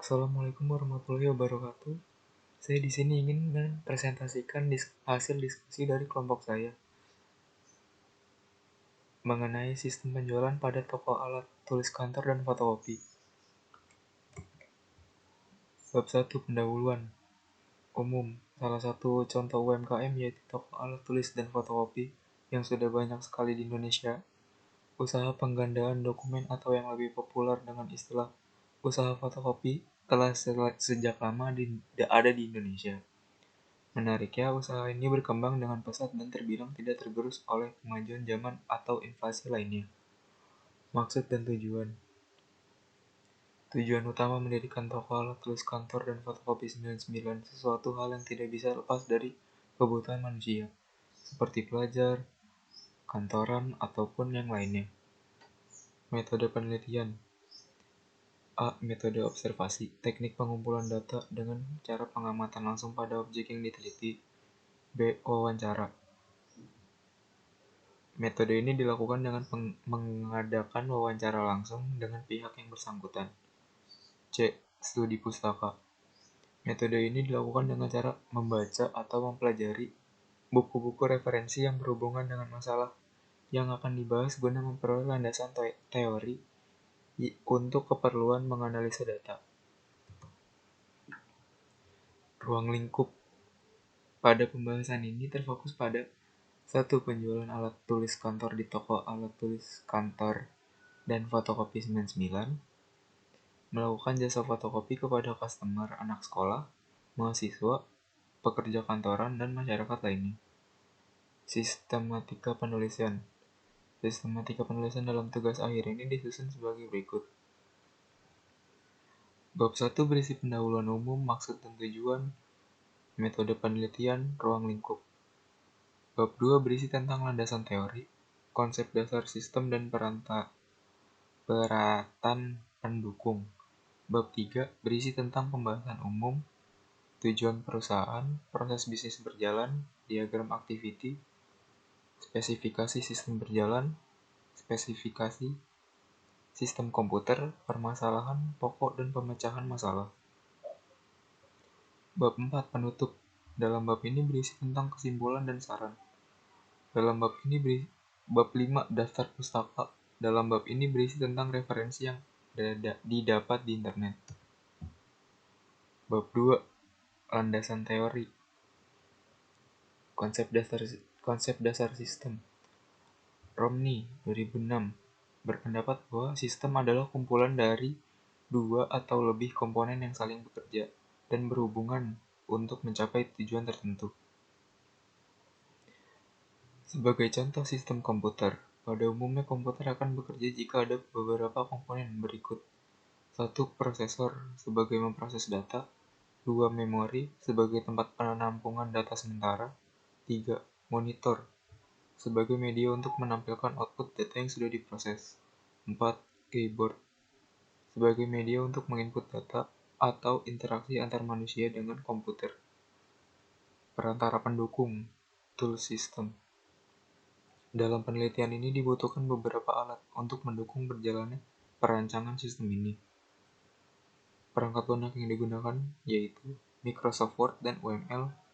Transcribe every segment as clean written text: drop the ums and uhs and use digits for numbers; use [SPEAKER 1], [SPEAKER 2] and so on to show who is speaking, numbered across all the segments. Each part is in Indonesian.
[SPEAKER 1] Assalamualaikum warahmatullahi wabarakatuh. Saya di sini ingin mempresentasikan hasil diskusi dari kelompok saya mengenai sistem penjualan pada toko alat tulis kantor dan fotokopi. Bab 1. Pendahuluan umum. Salah satu contoh UMKM yaitu toko alat tulis dan fotokopi yang sudah banyak sekali di Indonesia. Usaha penggandaan dokumen atau yang lebih populer dengan istilah usaha fotokopi telah sejak lama ada di Indonesia. Menariknya, usaha ini berkembang dengan pesat dan terbilang tidak tergerus oleh kemajuan zaman atau inflasi lainnya. Maksud dan tujuan. Tujuan utama mendirikan toko alat tulis kantor dan fotokopi 99 sesuatu hal yang tidak bisa lepas dari kebutuhan manusia, seperti pelajar, kantoran, ataupun yang lainnya. Metode penelitian. A. Metode observasi, teknik pengumpulan data dengan cara pengamatan langsung pada objek yang diteliti. B. Wawancara. Metode ini dilakukan dengan mengadakan wawancara langsung dengan pihak yang bersangkutan. C. Studi pustaka. Metode ini dilakukan dengan cara membaca atau mempelajari buku-buku referensi yang berhubungan dengan masalah yang akan dibahas guna memperoleh landasan teori untuk keperluan menganalisa data. Ruang lingkup. Pada pembahasan ini terfokus pada 1. Penjualan alat tulis kantor di toko alat tulis kantor dan fotokopi 99. Melakukan jasa fotokopi kepada customer anak sekolah, mahasiswa, pekerja kantoran, dan masyarakat lainnya. Sistematika penulisan. Sistematika penulisan dalam tugas akhir ini disusun sebagai berikut. Bab 1 berisi pendahuluan umum, maksud dan tujuan, metode penelitian, ruang lingkup. Bab 2 berisi tentang landasan teori, konsep dasar sistem dan peratan pendukung. Bab 3 berisi tentang pembahasan umum, tujuan perusahaan, proses bisnis berjalan, diagram activity, spesifikasi sistem berjalan, spesifikasi sistem komputer, permasalahan pokok dan pemecahan masalah. Bab 4 penutup. Dalam bab ini berisi tentang kesimpulan dan saran. Dalam bab 5 daftar pustaka. Dalam bab ini berisi tentang referensi yang didapat di internet. Bab 2 landasan teori. Konsep dasar sistem. Romney 2006 berpendapat bahwa sistem adalah kumpulan dari 2 atau lebih komponen yang saling bekerja dan berhubungan untuk mencapai tujuan tertentu. Sebagai contoh sistem komputer, pada umumnya komputer akan bekerja jika ada beberapa komponen berikut. 1. Prosesor sebagai memproses data. 2. Memori sebagai tempat penampungan data sementara. 3. Monitor sebagai media untuk menampilkan output data yang sudah diproses. 4. Keyboard sebagai media untuk menginput data atau interaksi antar manusia dengan komputer. Perantara pendukung, tool system. Dalam penelitian ini dibutuhkan beberapa alat untuk mendukung berjalannya perancangan sistem ini. Perangkat lunak yang digunakan yaitu Microsoft Word dan UML,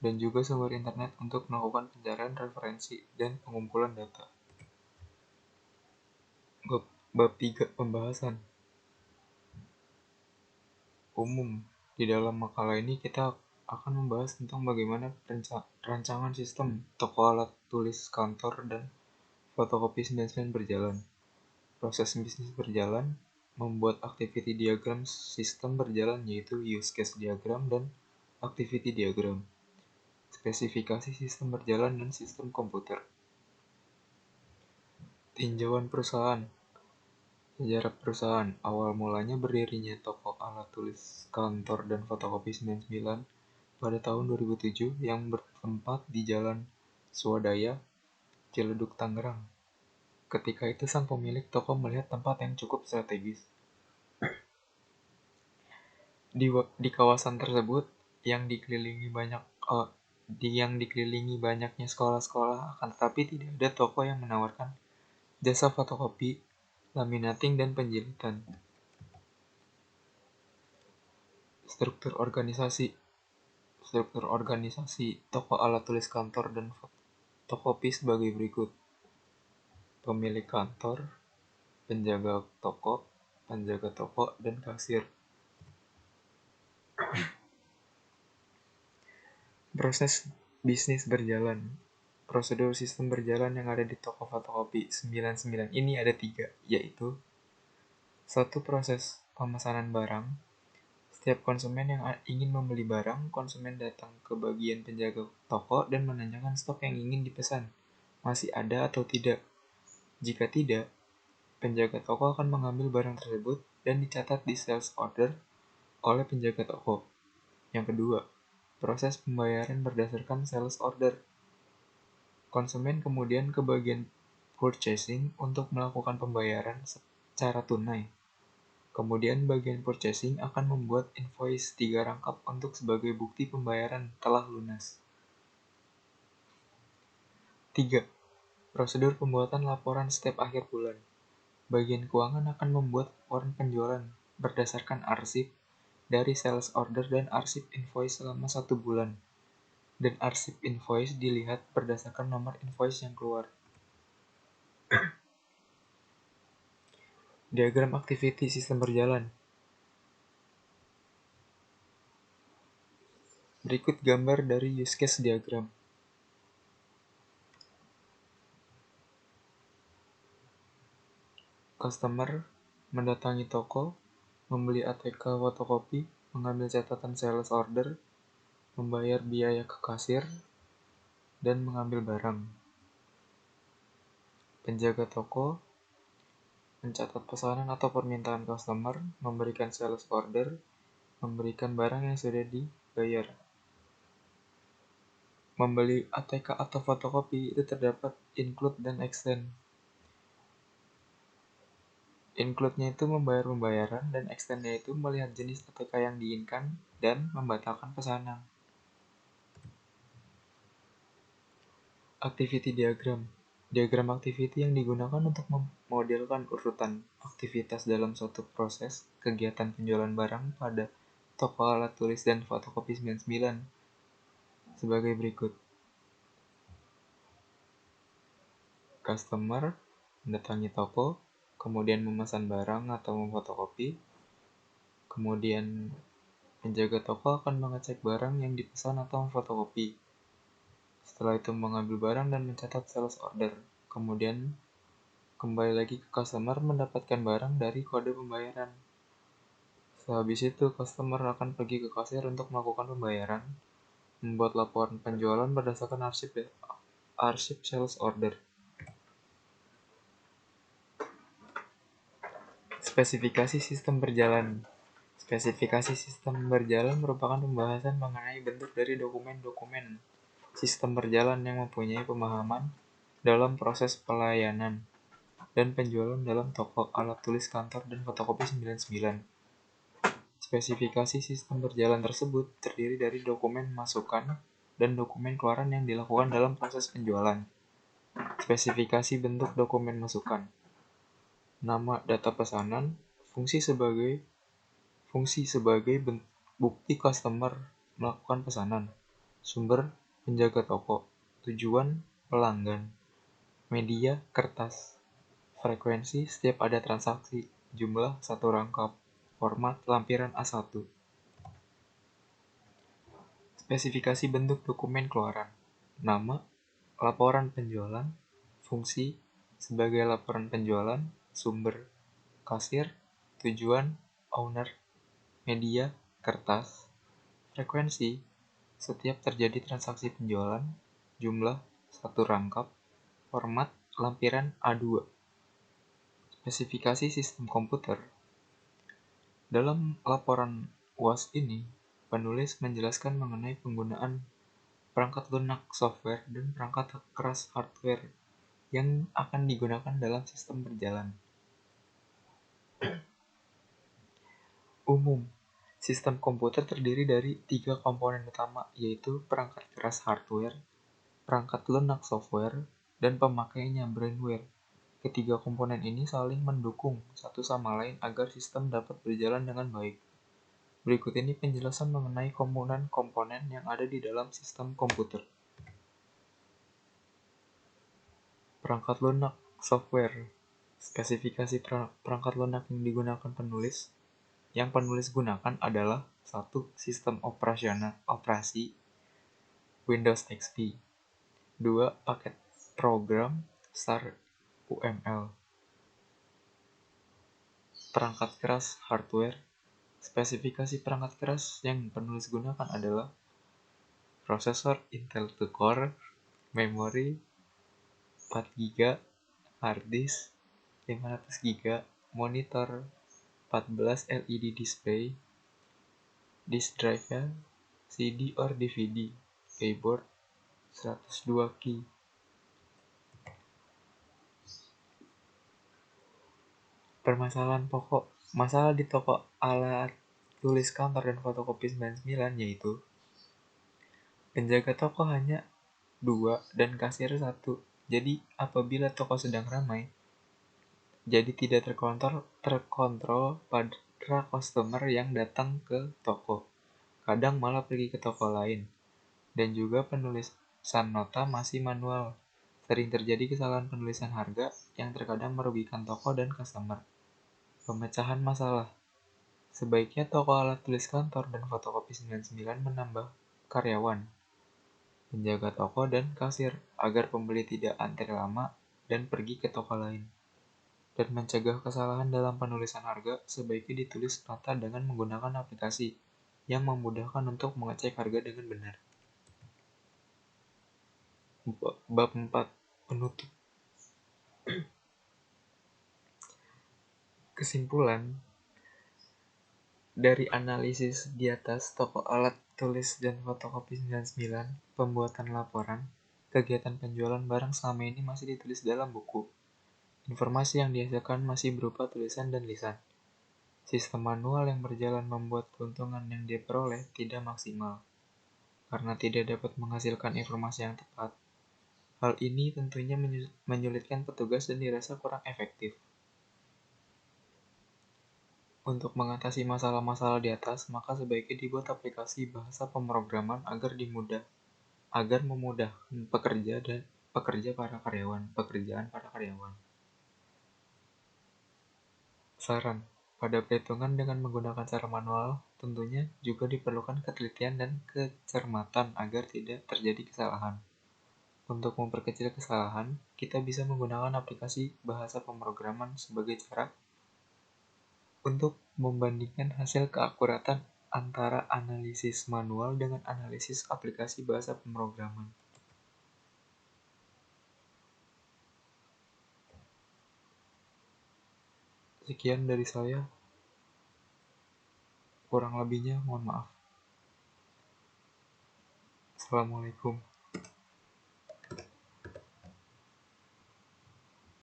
[SPEAKER 1] dan juga sumber internet untuk melakukan pencarian referensi dan pengumpulan data. Bab 3 pembahasan umum. Di dalam makalah ini kita akan membahas tentang bagaimana rancangan sistem toko alat tulis kantor dan fotokopi 99 berjalan. Proses bisnis berjalan, membuat activity diagram sistem berjalan yaitu use case diagram dan activity diagram. Spesifikasi sistem berjalan dan sistem komputer. Tinjauan perusahaan. Sejarah perusahaan. Awal mulanya berdirinya toko alat tulis kantor dan fotokopi 99 pada tahun 2007 yang bertempat di Jalan Swadaya, Ciledug, Tangerang. Ketika itu sang pemilik toko melihat tempat yang cukup strategis. Di kawasan tersebut yang dikelilingi banyaknya sekolah-sekolah, akan tetapi tidak ada toko yang menawarkan jasa fotokopi, laminating, dan penjilitan. Struktur organisasi. Struktur organisasi toko alat tulis kantor dan fotokopi sebagai berikut. Pemilik kantor, penjaga toko, dan kasir. Proses bisnis berjalan. Prosedur sistem berjalan yang ada di toko fotokopi 99 ini ada 3, yaitu 1. Proses pemesanan barang. Setiap konsumen yang ingin membeli barang, konsumen datang ke bagian penjaga toko dan menanyakan stok yang ingin dipesan, masih ada atau tidak. Jika tidak, penjaga toko akan mengambil barang tersebut dan dicatat di sales order oleh penjaga toko. Yang kedua, proses pembayaran berdasarkan sales order. Konsumen kemudian ke bagian purchasing untuk melakukan pembayaran secara tunai. Kemudian bagian purchasing akan membuat invoice 3 rangkap untuk sebagai bukti pembayaran telah lunas. 3. Prosedur pembuatan laporan setiap akhir bulan. Bagian keuangan akan membuat laporan penjualan berdasarkan arsip dari sales order dan arsip invoice selama 1 bulan. Dan arsip invoice dilihat berdasarkan nomor invoice yang keluar. Diagram activity sistem berjalan. Berikut gambar dari use case diagram. Customer mendatangi toko, membeli ATK fotokopi, mengambil catatan sales order, membayar biaya ke kasir, dan mengambil barang. Penjaga toko mencatat pesanan atau permintaan customer, memberikan sales order, memberikan barang yang sudah dibayar. Membeli ATK atau fotokopi itu terdapat include dan extend. Include-nya itu membayar pembayaran dan extend-nya itu melihat jenis ATK yang diinginkan dan membatalkan pesanan. Activity diagram. Diagram activity yang digunakan untuk memodelkan urutan aktivitas dalam suatu proses kegiatan penjualan barang pada toko alat tulis dan fotokopi 99 sebagai berikut. Customer mendatangi toko, kemudian memesan barang atau memfotokopi, kemudian penjaga toko akan mengecek barang yang dipesan atau memfotokopi. Setelah itu mengambil barang dan mencatat sales order. Kemudian kembali lagi ke customer mendapatkan barang dari kode pembayaran. Sehabis itu customer akan pergi ke kasir untuk melakukan pembayaran, membuat laporan penjualan berdasarkan arsip sales order. Spesifikasi sistem berjalan. Spesifikasi sistem berjalan merupakan pembahasan mengenai bentuk dari dokumen-dokumen sistem berjalan yang mempunyai pemahaman dalam proses pelayanan dan penjualan dalam toko alat tulis kantor dan fotokopi 99. Spesifikasi sistem berjalan tersebut terdiri dari dokumen masukan dan dokumen keluaran yang dilakukan dalam proses penjualan. Spesifikasi bentuk dokumen masukan. Nama data pesanan, fungsi sebagai bukti customer melakukan pesanan. Sumber penjaga toko. Tujuan pelanggan. Media kertas. Frekuensi setiap ada transaksi. Jumlah 1 rangkap. Format lampiran A1. Spesifikasi bentuk dokumen keluaran. Nama, laporan penjualan, fungsi sebagai laporan penjualan, sumber, kasir, tujuan, owner, media, kertas, frekuensi, setiap terjadi transaksi penjualan, jumlah, 1 rangkap, format, lampiran A2. Spesifikasi sistem komputer. Dalam laporan UAS ini, penulis menjelaskan mengenai penggunaan perangkat lunak software dan perangkat keras hardware yang akan digunakan dalam sistem berjalan. Umum, sistem komputer terdiri dari 3 komponen utama, yaitu perangkat keras hardware, perangkat lunak software, dan pemakainya brainware. Ketiga komponen ini saling mendukung satu sama lain agar sistem dapat berjalan dengan baik. Berikut ini penjelasan mengenai komponen-komponen yang ada di dalam sistem komputer. Perangkat lunak software. Spesifikasi perangkat lunak yang digunakan penulis. Yang penulis gunakan adalah 1. Sistem operasi Windows XP. 2. Paket program STAR UML. Perangkat keras hardware. Spesifikasi perangkat keras yang penulis gunakan adalah prosesor Intel 2 Core, memori 4 GB, hard disk 500 GB, monitor 14 LED display, disk drive CD or DVD, keyboard 102 key. Permasalahan pokok. Masalah di toko alat tulis kantor dan fotokopi 99 yaitu penjaga toko hanya 2 dan kasir 1. Jadi apabila toko sedang ramai, jadi tidak terkontrol pada customer yang datang ke toko. Kadang malah pergi ke toko lain. Dan juga penulisan nota masih manual. Sering terjadi kesalahan penulisan harga yang terkadang merugikan toko dan customer. Pemecahan masalah. Sebaiknya toko alat tulis kantor dan fotokopi 99 menambah karyawan, penjaga toko, dan kasir agar pembeli tidak antri lama dan pergi ke toko lain. Dan mencegah kesalahan dalam penulisan harga, sebaiknya ditulis nota dengan menggunakan aplikasi yang memudahkan untuk mengecek harga dengan benar. Bab 4. Penutup. Kesimpulan dari analisis di atas toko alat tulis dan fotokopi 99, pembuatan laporan, kegiatan penjualan barang selama ini masih ditulis dalam buku. Informasi yang dihasilkan masih berupa tulisan dan lisan. Sistem manual yang berjalan membuat keuntungan yang diperoleh tidak maksimal, karena tidak dapat menghasilkan informasi yang tepat. Hal ini tentunya menyulitkan petugas dan dirasa kurang efektif. Untuk mengatasi masalah-masalah di atas, maka sebaiknya dibuat aplikasi bahasa pemrograman agar memudahkan pekerjaan para karyawan. Saran, pada perhitungan dengan menggunakan cara manual, tentunya juga diperlukan ketelitian dan kecermatan agar tidak terjadi kesalahan. Untuk memperkecil kesalahan, kita bisa menggunakan aplikasi bahasa pemrograman sebagai cara untuk membandingkan hasil keakuratan antara analisis manual dengan analisis aplikasi bahasa pemrograman. Sekian dari saya. Kurang lebihnya mohon maaf. Assalamualaikum.